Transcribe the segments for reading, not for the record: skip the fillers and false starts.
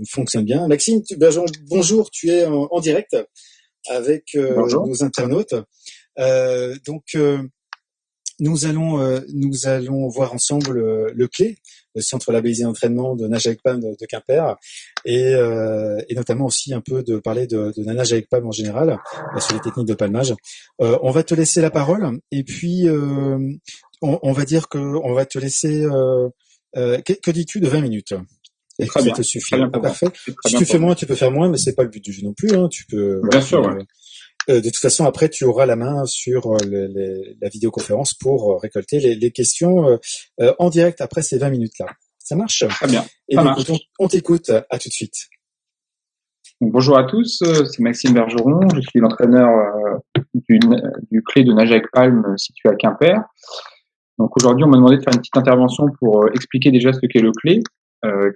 fonctionne bien. Maxime, bonjour, tu es en direct avec Bonjour. nos internautes. Donc, nous allons voir ensemble le CLE, le centre labellisé d'entraînement de nage avec palme de Quimper, et notamment aussi un peu de parler de la nage avec palme en général, sur les techniques de palmage. On va te laisser la parole, et puis on va dire que on va te laisser. Que dis-tu de 20 minutes? C'est Est-ce que très ça bien. te C'est très suffit? bien Ah, pour moi. parfait. C'est très Si bien tu fais pour moi. moins, tu peux faire moins, mais c'est pas le but du jeu non plus, hein. Tu peux, Bien voilà. sûr, Mais ouais. de toute façon, après, tu auras la main sur la vidéoconférence pour récolter les questions en direct après ces 20 minutes-là. Ça marche? Très bien. Eh Ça bien, écoute, marche. on t'écoute. À tout de suite. Donc, bonjour à tous. C'est Maxime Bergeron. Je suis l'entraîneur du CLE de nage avec palme situé à Quimper. Donc aujourd'hui, on m'a demandé de faire une petite intervention pour expliquer déjà ce qu'est le CLE,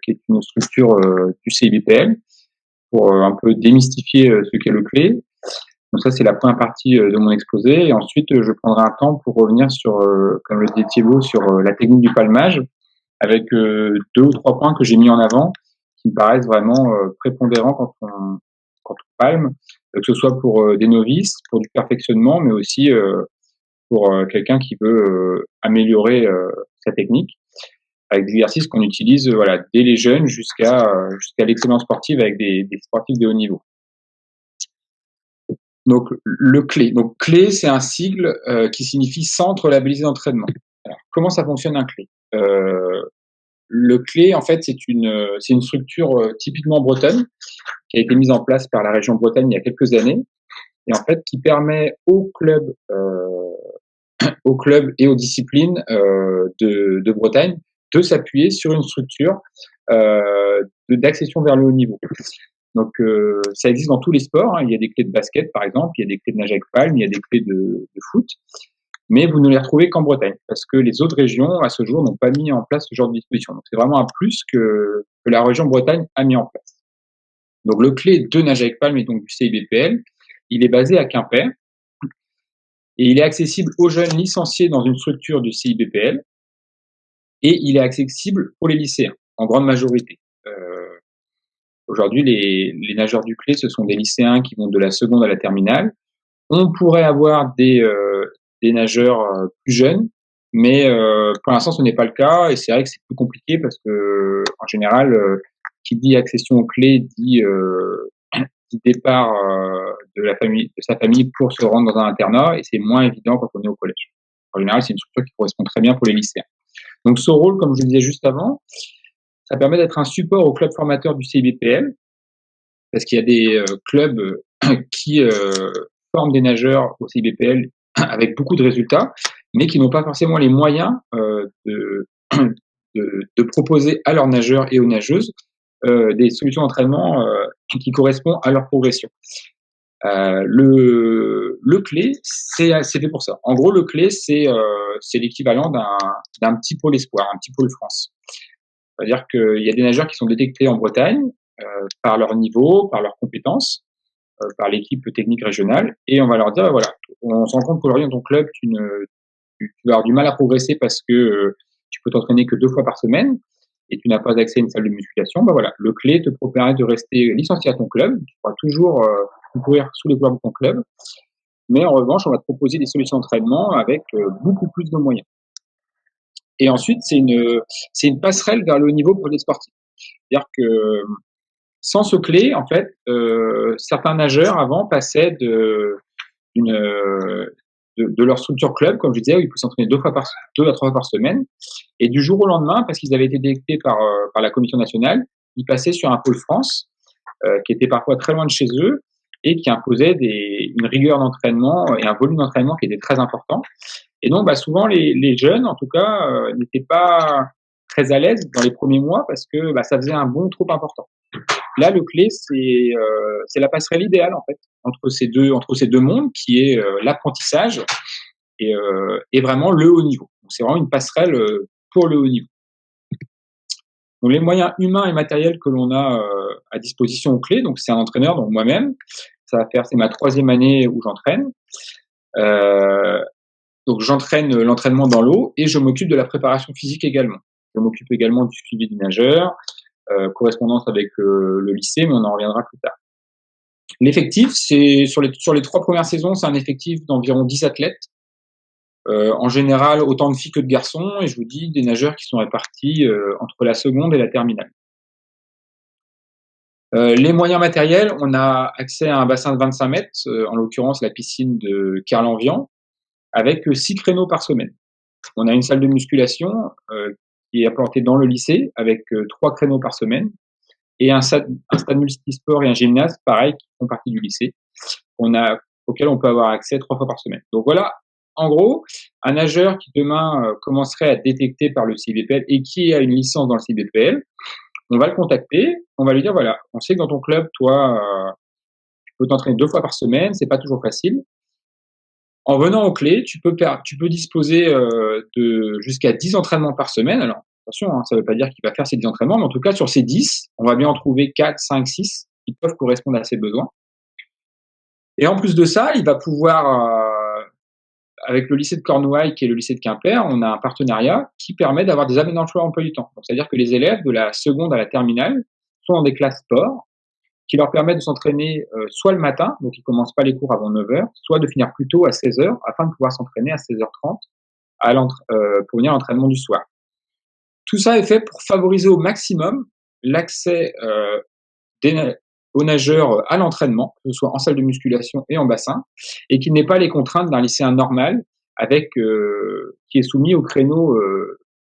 qui est une structure du CIBPL, pour un peu démystifier ce qu'est le CLE. Donc ça, c'est la première partie de mon exposé. Et ensuite, je prendrai un temps pour revenir sur, comme le disait Thibaut, sur la technique du palmage, avec 2 ou 3 points que j'ai mis en avant, qui me paraissent vraiment prépondérants quand on palme, que ce soit pour des novices, pour du perfectionnement, mais aussi pour quelqu'un qui veut améliorer sa technique, avec des exercices qu'on utilise voilà, dès les jeunes jusqu'à l'excellence sportive avec des sportifs de haut niveau. Donc le CLE. Donc CLE, c'est un sigle qui signifie Centre labellisé d'entraînement. Alors, comment ça fonctionne un CLE? Le CLE, en fait, c'est une structure typiquement bretonne qui a été mise en place par la région Bretagne il y a quelques années et en fait qui permet aux clubs et aux disciplines de Bretagne de s'appuyer sur une structure d'accession vers le haut niveau. Donc ça existe dans tous les sports, hein. Il y a des clés de basket par exemple, il y a des clés de nage avec palme, il y a des clés de foot, mais vous ne les retrouvez qu'en Bretagne parce que les autres régions à ce jour n'ont pas mis en place ce genre de disposition. Donc c'est vraiment un plus que la région Bretagne a mis en place. Donc le clé de nage avec palme et donc du CIBPL, il est basé à Quimper et il est accessible aux jeunes licenciés dans une structure du CIBPL et il est accessible pour les lycéens en grande majorité. Aujourd'hui, les nageurs du CLE, ce sont des lycéens qui vont de la seconde à la terminale. On pourrait avoir des nageurs plus jeunes, mais pour l'instant, ce n'est pas le cas. Et c'est vrai que c'est plus compliqué parce que, en général, qui dit accession au CLE dit départ de sa famille pour se rendre dans un internat, et c'est moins évident quand on est au collège. En général, c'est une structure qui correspond très bien pour les lycéens. Donc, ce rôle, comme je le disais juste avant, ça permet d'être un support au club formateur du CIBPL, parce qu'il y a des clubs qui forment des nageurs au CIBPL avec beaucoup de résultats, mais qui n'ont pas forcément les moyens de proposer à leurs nageurs et aux nageuses des solutions d'entraînement qui correspondent à leur progression. Le CLE, c'est fait pour ça. En gros, le CLE, c'est l'équivalent d'un petit pôle espoir, un petit pôle France. C'est-à-dire qu'il y a des nageurs qui sont détectés en Bretagne par leur niveau, par leurs compétences, par l'équipe technique régionale, et on va leur dire, voilà, on se rend compte qu'aujourd'hui dans ton club, tu vas avoir du mal à progresser parce que tu peux t'entraîner que 2 fois par semaine et tu n'as pas accès à une salle de musculation. Ben voilà, le CLE te permet de rester licencié à ton club, tu pourras toujours courir sous les couleurs de ton club, mais en revanche, on va te proposer des solutions d'entraînement avec beaucoup plus de moyens. Et ensuite, c'est une passerelle vers le haut niveau pour les sportifs. C'est-à-dire que sans ce CLE, en fait, certains nageurs avant passaient de leur structure club, comme je disais, où ils pouvaient s'entraîner 2 à 3 fois par semaine. Et du jour au lendemain, parce qu'ils avaient été détectés par la commission nationale, ils passaient sur un pôle France, qui était parfois très loin de chez eux et qui imposait une rigueur d'entraînement et un volume d'entraînement qui était très important. Et donc, souvent, les jeunes, en tout cas, n'étaient pas très à l'aise dans les premiers mois parce que ça faisait un bond trop important. Là, le CLE, c'est la passerelle idéale en fait entre ces deux mondes, qui est l'apprentissage et vraiment le haut niveau. Donc, c'est vraiment une passerelle pour le haut niveau. Donc, les moyens humains et matériels que l'on a à disposition au CLE, donc c'est un entraîneur, donc moi-même, c'est ma 3e année où j'entraîne. Donc j'entraîne l'entraînement dans l'eau et je m'occupe de la préparation physique également. Je m'occupe également du suivi du nageur, correspondance avec le lycée, mais on en reviendra plus tard. L'effectif, c'est sur les 3 premières saisons, c'est un effectif d'environ 10 athlètes. En général, autant de filles que de garçons, et je vous dis des nageurs qui sont répartis entre la seconde et la terminale. Les moyens matériels, on a accès à un bassin de 25 mètres, en l'occurrence la piscine de Kerlenvian, avec 6 créneaux par semaine. On a une salle de musculation qui est implantée dans le lycée avec 3 créneaux par semaine, et un stade multisport et un gymnase, pareil, qui font partie du lycée, auquel on peut avoir accès 3 fois par semaine. Donc voilà, en gros, un nageur qui demain commencerait à être détecté par le CIBPL et qui a une licence dans le CIBPL, on va le contacter, on va lui dire voilà, on sait que dans ton club, toi, tu peux t'entraîner 2 fois par semaine, c'est pas toujours facile. En venant aux clés, tu peux disposer de jusqu'à 10 entraînements par semaine. Alors attention, ça ne veut pas dire qu'il va faire ces 10 entraînements, mais en tout cas sur ces 10, on va bien en trouver 4, 5, 6 qui peuvent correspondre à ses besoins. Et en plus de ça, il va pouvoir, avec le lycée de Cornouailles, qui est le lycée de Quimper, on a un partenariat qui permet d'avoir des aménagements emploi du temps. Donc, c'est-à-dire que les élèves de la seconde à la terminale sont dans des classes sport qui leur permettent de s'entraîner soit le matin, donc ils commencent pas les cours avant 9h, soit de finir plus tôt à 16h afin de pouvoir s'entraîner à 16h30 pour venir à l'entraînement du soir. Tout ça est fait pour favoriser au maximum l'accès aux nageurs à l'entraînement, que ce soit en salle de musculation et en bassin, et qu'il n'ait pas les contraintes d'un lycéen normal qui est soumis aux créneaux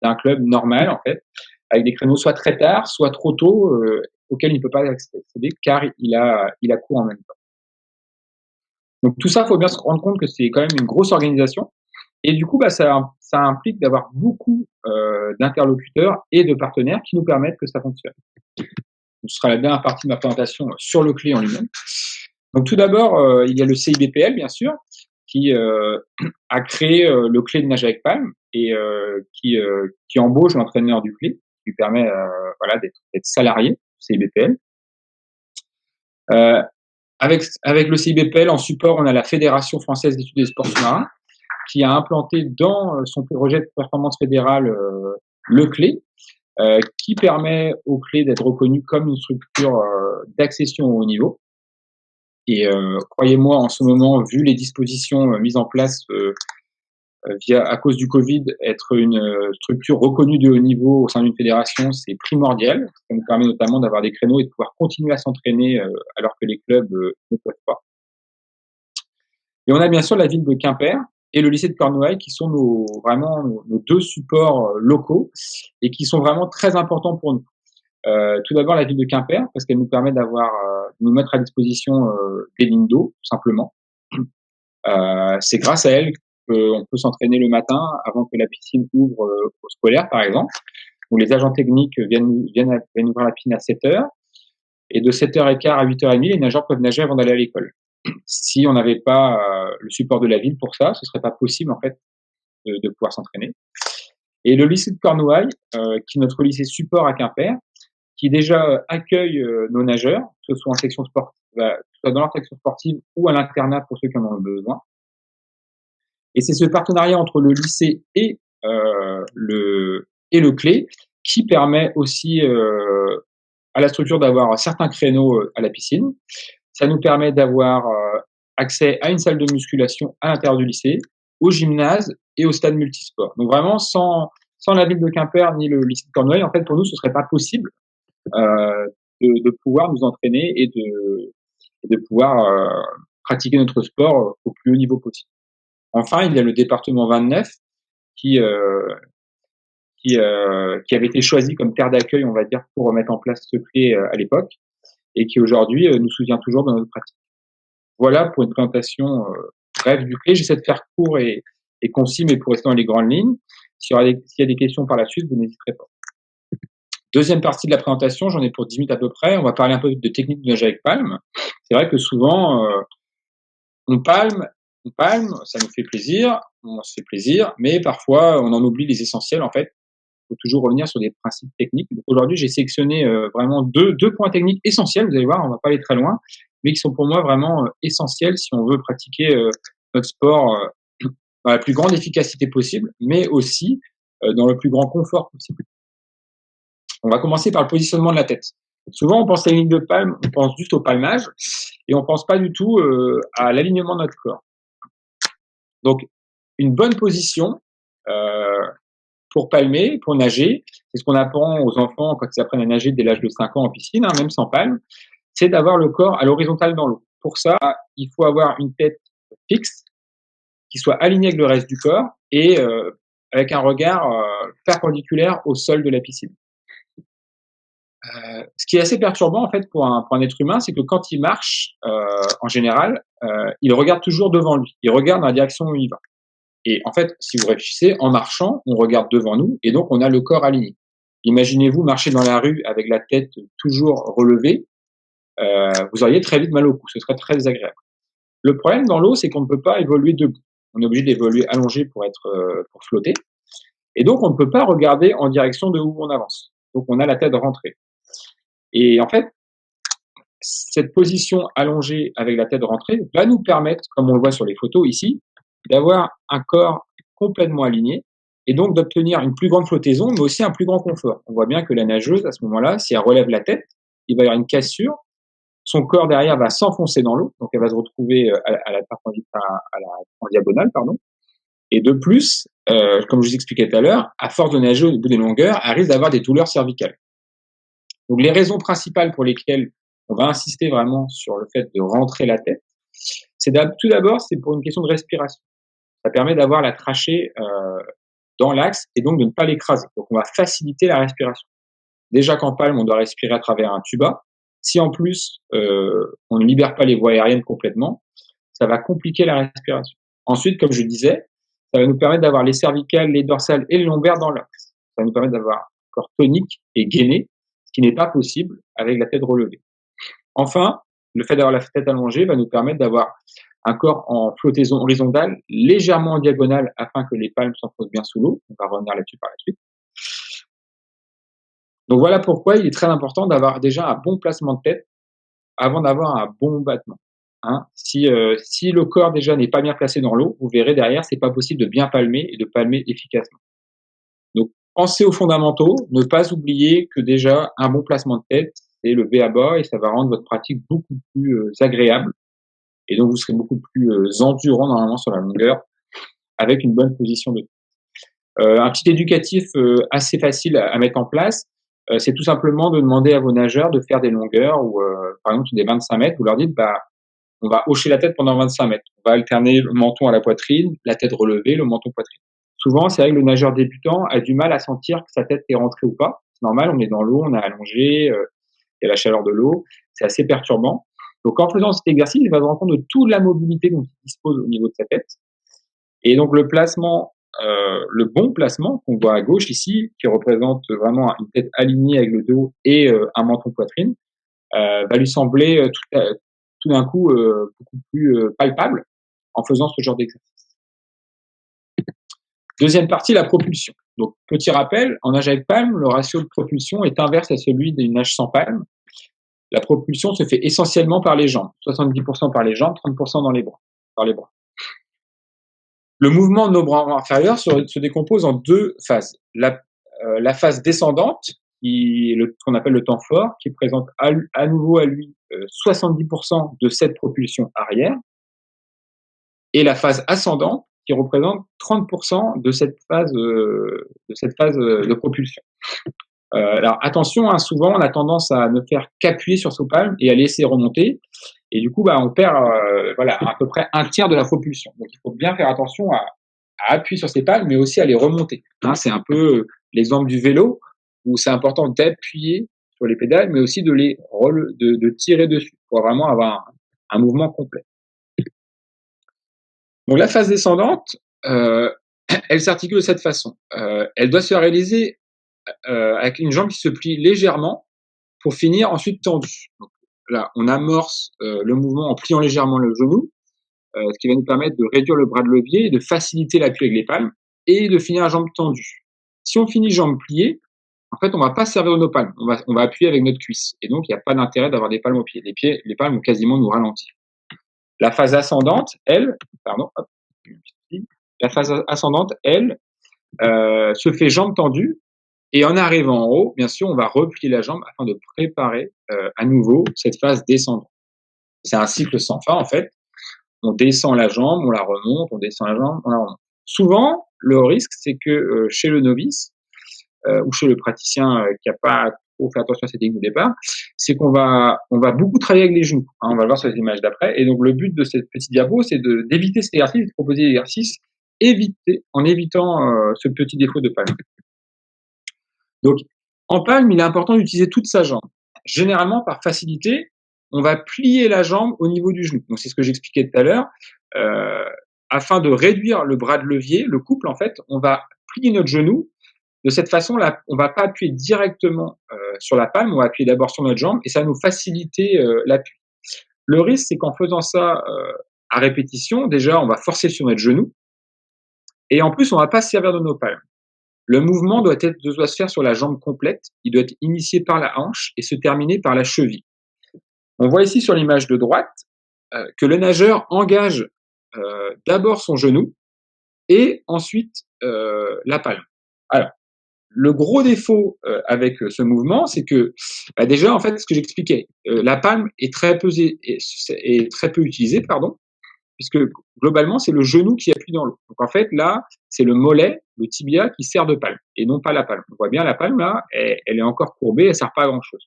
d'un club normal, en fait, avec des créneaux soit très tard, soit trop tôt, auxquels il ne peut pas accéder car il a cours en même temps. Donc tout ça, il faut bien se rendre compte que c'est quand même une grosse organisation, et du coup, ça implique d'avoir beaucoup d'interlocuteurs et de partenaires qui nous permettent que ça fonctionne. Ce sera la dernière partie de ma présentation sur le clé en lui-même. Donc tout d'abord, il y a le CIBPL, bien sûr, qui a créé le clé de nage avec palme et qui embauche l'entraîneur du clé, qui lui permet d'être salarié du CIBPL. Avec le CIBPL en support, on a la Fédération française d'études des sports sous-marins, qui a implanté dans son projet de performance fédérale le clé, qui permet au clé d'être reconnu comme une structure d'accession au haut niveau. Et croyez-moi, en ce moment, vu les dispositions mises en place à cause du Covid, être une structure reconnue de haut niveau au sein d'une fédération, c'est primordial. Ça nous permet notamment d'avoir des créneaux et de pouvoir continuer à s'entraîner alors que les clubs ne peuvent pas. Et on a bien sûr la ville de Quimper et le lycée de Cornouailles qui sont nos 2 supports locaux et qui sont vraiment très importants pour nous. Tout d'abord la ville de Quimper parce qu'elle nous permet de nous mettre à disposition des lignes d'eau, tout simplement. C'est grâce à elle qu'on peut s'entraîner le matin avant que la piscine ouvre au scolaire, par exemple. Donc les agents techniques viennent ouvrir la piscine à 7h, et de 7h15 à 8h30, les nageurs peuvent nager avant d'aller à l'école. Si on n'avait pas le support de la ville pour ça, ce serait pas possible en fait de pouvoir s'entraîner. Et le lycée de Cornouailles, qui est notre lycée support à Quimper, qui déjà accueille nos nageurs, que ce soit en section sportive, soit dans leur section sportive ou à l'internat pour ceux qui en ont besoin. Et c'est ce partenariat entre le lycée et le clé qui permet aussi à la structure d'avoir certains créneaux à la piscine. Ça nous permet d'avoir accès à une salle de musculation à l'intérieur du lycée, au gymnase et au stade multisport. Donc vraiment, sans la ville de Quimper ni le lycée de Cornouailles, en fait, pour nous, ce serait pas possible de pouvoir nous entraîner et de pouvoir pratiquer notre sport au plus haut niveau possible. Enfin, il y a le département 29 qui avait été choisi comme terre d'accueil, on va dire, pour remettre en place ce clé à l'époque, et qui aujourd'hui nous soutient toujours dans notre pratique. Voilà pour une présentation brève du clé. J'essaie de faire court et concis, mais pour rester dans les grandes lignes. S'il y a des questions par la suite, vous n'hésiterez pas. Deuxième partie de la présentation, j'en ai pour 10 minutes à peu près. On va parler un peu de technique de nage avec palme. C'est vrai que souvent, on palme, ça nous fait plaisir, on se fait plaisir, mais parfois on en oublie les essentiels en fait. Il faut toujours revenir sur des principes techniques. Donc, aujourd'hui, j'ai sélectionné vraiment deux points techniques essentiels. Vous allez voir, on va pas aller très loin, mais qui sont pour moi vraiment essentiels si on veut pratiquer notre sport dans la plus grande efficacité possible, mais aussi dans le plus grand confort possible. On va commencer par le positionnement de la tête. Souvent, on pense à la ligne de palme, on pense juste au palmage, et on pense pas du tout à l'alignement de notre corps. Donc, une bonne position pour palmer, pour nager, c'est ce qu'on apprend aux enfants quand ils apprennent à nager dès l'âge de 5 ans en piscine, hein, même sans palme, c'est d'avoir le corps à l'horizontale dans l'eau. Pour ça, il faut avoir une tête fixe, qui soit alignée avec le reste du corps et avec un regard perpendiculaire au sol de la piscine. Ce qui est assez perturbant en fait pour un être humain, c'est que quand il marche, en général, il regarde toujours devant lui. Il regarde dans la direction où il va. Et en fait, si vous réfléchissez, en marchant, on regarde devant nous et donc on a le corps aligné. Imaginez-vous marcher dans la rue avec la tête toujours relevée, vous auriez très vite mal au cou, ce serait très désagréable. Le problème dans l'eau, c'est qu'on ne peut pas évoluer debout. On est obligé d'évoluer allongé pour flotter. Et donc, on ne peut pas regarder en direction de où on avance. Donc, on a la tête rentrée. Et en fait, cette position allongée avec la tête rentrée va nous permettre, comme on le voit sur les photos ici, d'avoir un corps complètement aligné et donc d'obtenir une plus grande flottaison, mais aussi un plus grand confort. On voit bien que la nageuse, à ce moment-là, si elle relève la tête, il va y avoir une cassure, son corps derrière va s'enfoncer dans l'eau, donc elle va se retrouver en diagonale, pardon. Et de plus, comme je vous expliquais tout à l'heure, à force de nager au bout des longueurs, elle risque d'avoir des douleurs cervicales. Donc les raisons principales pour lesquelles on va insister vraiment sur le fait de rentrer la tête, c'est tout d'abord, c'est pour une question de respiration. Ça permet d'avoir la trachée dans l'axe et donc de ne pas l'écraser. Donc on va faciliter la respiration. Déjà qu'en palme, on doit respirer à travers un tuba. Si en plus on ne libère pas les voies aériennes complètement, ça va compliquer la respiration. Ensuite, comme je disais, ça va nous permettre d'avoir les cervicales, les dorsales et les lombaires dans l'axe. Ça va nous permettre d'avoir un corps tonique et gainé, ce qui n'est pas possible avec la tête relevée. Enfin, le fait d'avoir la tête allongée va nous permettre d'avoir un corps en flottaison horizontale, légèrement en diagonale afin que les palmes s'enfoncent bien sous l'eau. On va revenir là-dessus par la suite. Donc voilà pourquoi il est très important d'avoir déjà un bon placement de tête avant d'avoir un bon battement. Hein, si le corps déjà n'est pas bien placé dans l'eau, vous verrez derrière, c'est pas possible de bien palmer et de palmer efficacement. Donc, pensez aux fondamentaux, ne pas oublier que déjà un bon placement de tête, c'est le B à bas et ça va rendre votre pratique beaucoup plus agréable. Et donc, vous serez beaucoup plus endurant normalement sur la longueur avec une bonne position de tête. Un petit éducatif assez facile à mettre en place, c'est tout simplement de demander à vos nageurs de faire des longueurs ou par exemple des 25 mètres, vous leur dites on va hocher la tête pendant 25 mètres. On va alterner le menton à la poitrine, la tête relevée, le menton poitrine. Souvent, c'est vrai que le nageur débutant a du mal à sentir que sa tête est rentrée ou pas. C'est normal, on est dans l'eau, on est allongé, il y a la chaleur de l'eau, c'est assez perturbant. Donc, en faisant cet exercice, il va se rendre compte de toute la mobilité dont il dispose au niveau de sa tête. Et donc, le bon placement qu'on voit à gauche ici, qui représente vraiment une tête alignée avec le dos et un menton poitrine, va lui sembler tout d'un coup beaucoup plus palpable en faisant ce genre d'exercice. Deuxième partie, la propulsion. Donc, petit rappel, en nage avec palme, le ratio de propulsion est inverse à celui d'une nage sans palme. La propulsion se fait essentiellement par les jambes, 70% par les jambes, 30% par les bras. Le mouvement de nos bras inférieurs se décompose en deux phases. La phase descendante, qu'on appelle le temps fort, qui présente à nouveau à lui 70% de cette propulsion arrière, et la phase ascendante, qui représente 30% de cette phase de propulsion. Alors attention, hein, souvent on a tendance à ne faire qu'appuyer sur ses palmes et à laisser remonter, et du coup on perd à peu près un tiers de la propulsion. Donc il faut bien faire attention à appuyer sur ses palmes, mais aussi à les remonter. Hein, c'est un peu l'exemple du vélo où c'est important d'appuyer sur les pédales, mais aussi de tirer dessus pour vraiment avoir un mouvement complet. Donc la phase descendante, elle s'articule de cette façon. Elle doit se réaliser avec une jambe qui se plie légèrement pour finir ensuite tendue. Donc, là, on amorce le mouvement en pliant légèrement le genou, ce qui va nous permettre de réduire le bras de levier et de faciliter l'appui avec les palmes et de finir la jambe tendue. Si on finit jambe pliée, en fait, on va pas servir de nos palmes. On va appuyer avec notre cuisse. Et donc, il n'y a pas d'intérêt d'avoir des palmes aux pieds. Les palmes vont quasiment nous ralentir. La phase ascendante, la phase ascendante, elle, se fait jambes tendues Et en arrivant en haut, bien sûr, on va replier la jambe afin de préparer à nouveau cette phase descendante. C'est un cycle sans fin en fait. On descend la jambe, on la remonte, on descend la jambe, on la remonte. Souvent, le risque, c'est que chez le novice ou chez le praticien qui n'a pas trop fait attention à cette technique au départ, c'est qu'on va beaucoup travailler avec les genoux. Hein, on va le voir sur les images d'après. Et donc, le but de cette petite diapo, c'est d'éviter cet exercice, de proposer l'exercice en évitant ce petit défaut de palme. Donc, en palme, il est important d'utiliser toute sa jambe. Généralement, par facilité, on va plier la jambe au niveau du genou. Donc, c'est ce que j'expliquais tout à l'heure. Afin de réduire le bras de levier, le couple, en fait, on va plier notre genou. De cette façon-là, on va pas appuyer directement sur la palme, on va appuyer d'abord sur notre jambe et ça va nous faciliter l'appui. Le risque, c'est qu'en faisant ça à répétition, déjà, on va forcer sur notre genou et en plus, on va pas se servir de nos palmes. Le mouvement doit se faire sur la jambe complète. Il doit être initié par la hanche et se terminer par la cheville. On voit ici sur l'image de droite que le nageur engage d'abord son genou et ensuite la palme. Alors, le gros défaut avec ce mouvement, c'est que déjà, en fait, ce que j'expliquais, la palme est très peu utilisée, puisque globalement, c'est le genou qui appuie dans l'eau. Donc en fait, là, c'est le mollet, le tibia qui sert de palme, et non pas la palme. On voit bien la palme, là, elle est encore courbée, elle sert pas à grand-chose.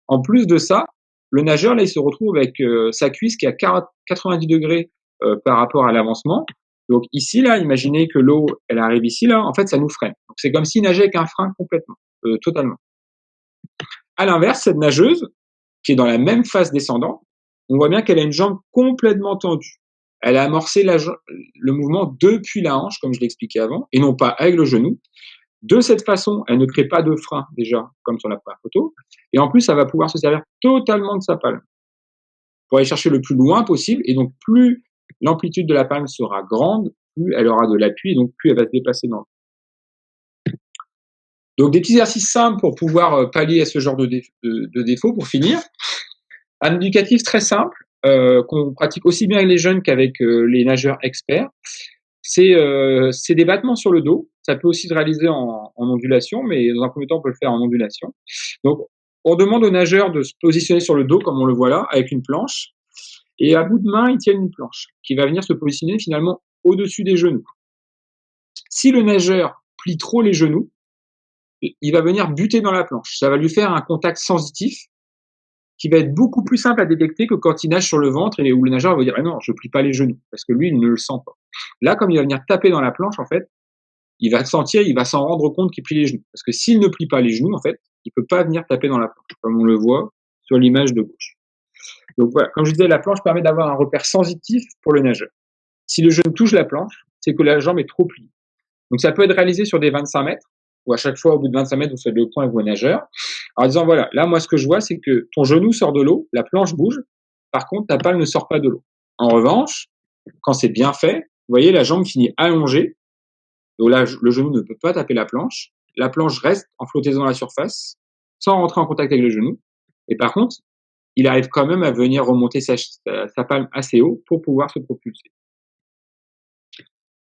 En plus de ça, le nageur, là, il se retrouve avec sa cuisse qui est à 90 degrés par rapport à l'avancement. Donc ici, là, imaginez que l'eau, elle arrive ici, là, en fait, ça nous freine. Donc c'est comme s'il nageait avec un frein complètement, totalement. À l'inverse, cette nageuse, qui est dans la même phase descendante, on voit bien qu'elle a une jambe complètement tendue. Elle a amorcé le mouvement depuis la hanche, comme je l'expliquais avant, et non pas avec le genou. De cette façon, elle ne crée pas de frein, déjà, comme sur la première photo. Et en plus, elle va pouvoir se servir totalement de sa palme pour aller chercher le plus loin possible. Et donc, plus l'amplitude de la palme sera grande, plus elle aura de l'appui, et donc plus elle va se déplacer dans le. Donc, des petits exercices simples pour pouvoir pallier à ce genre de défaut, pour finir. Un éducatif très simple, qu'on pratique aussi bien avec les jeunes qu'avec les nageurs experts, c'est des battements sur le dos. Ça peut aussi se réaliser en ondulation, mais dans un premier temps, on peut le faire en ondulation. Donc, on demande aux nageurs de se positionner sur le dos, comme on le voit là, avec une planche. Et à bout de main, ils tiennent une planche qui va venir se positionner finalement au-dessus des genoux. Si le nageur plie trop les genoux, il va venir buter dans la planche. Ça va lui faire un contact sensitif qui va être beaucoup plus simple à détecter que quand il nage sur le ventre et où le nageur va dire ah non, je plie pas les genoux, parce que lui, il ne le sent pas. Là, comme il va venir taper dans la planche, en fait, il va sentir, il va s'en rendre compte qu'il plie les genoux. Parce que s'il ne plie pas les genoux, en fait, il peut pas venir taper dans la planche, comme on le voit sur l'image de gauche. Donc voilà, comme je disais, la planche permet d'avoir un repère sensitif pour le nageur. Si le genou touche la planche, c'est que la jambe est trop pliée. Donc ça peut être réalisé sur des 25 mètres, où à chaque fois, au bout de 25 mètres, vous faites le point avec vos nageurs, en disant, voilà, là, moi, ce que je vois, c'est que ton genou sort de l'eau, la planche bouge, par contre, ta palme ne sort pas de l'eau. En revanche, quand c'est bien fait, vous voyez, la jambe finit allongée, donc là, le genou ne peut pas taper la planche reste en flottaison dans la surface, sans rentrer en contact avec le genou, et par contre, il arrive quand même à venir remonter sa palme assez haut pour pouvoir se propulser.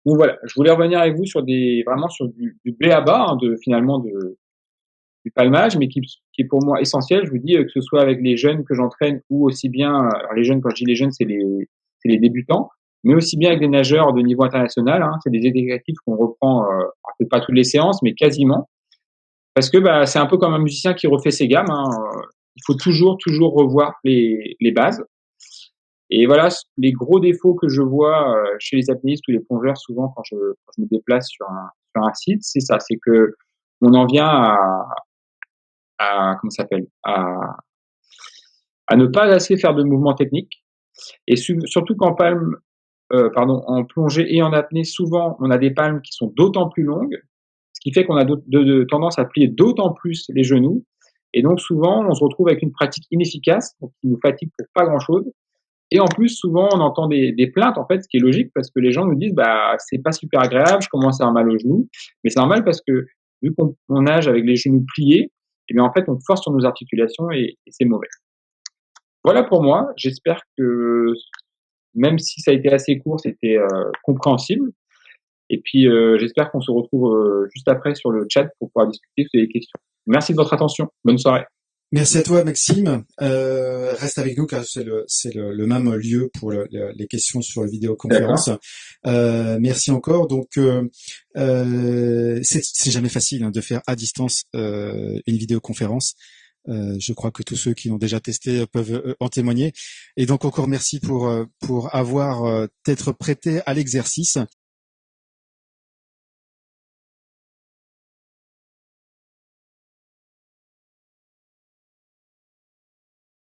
Donc voilà, je voulais revenir avec vous sur vraiment sur du b.a.-ba, hein, du palmage, mais qui est pour moi essentiel. Je vous dis que ce soit avec les jeunes que j'entraîne ou aussi bien, alors les jeunes, quand je dis les jeunes, c'est les débutants, mais aussi bien avec des nageurs de niveau international. Hein, c'est des exercices qu'on reprend, peut-être pas toutes les séances, mais quasiment, parce que c'est un peu comme un musicien qui refait ses gammes. Hein, il faut toujours revoir les bases. Et voilà, les gros défauts que je vois chez les apnéistes ou les plongeurs, souvent quand je me déplace sur un site, c'est ça, c'est que on en vient comment ça s'appelle, à ne pas assez faire de mouvements techniques, et surtout qu'en palme, en plongée et en apnée, souvent on a des palmes qui sont d'autant plus longues, ce qui fait qu'on a de tendance à plier d'autant plus les genoux, et donc souvent on se retrouve avec une pratique inefficace, donc qui nous fatigue pour pas grand chose. Et en plus, souvent, on entend des plaintes, en fait, ce qui est logique, parce que les gens nous disent, c'est pas super agréable, je commence à avoir mal aux genoux. Mais c'est normal parce que, vu qu'on nage avec les genoux pliés, eh bien, en fait, on force sur nos articulations et c'est mauvais. Voilà pour moi. J'espère que, même si ça a été assez court, c'était compréhensible. Et puis, j'espère qu'on se retrouve juste après sur le chat pour pouvoir discuter sur les questions. Merci de votre attention. Bonne soirée. Merci à toi, Maxime. Reste avec nous car c'est le même lieu pour les questions sur la vidéoconférence. Merci encore. Donc, c'est jamais facile de faire à distance une vidéoconférence. Je crois que tous ceux qui l'ont déjà testé peuvent en témoigner. Et donc encore merci pour avoir être prêté à l'exercice.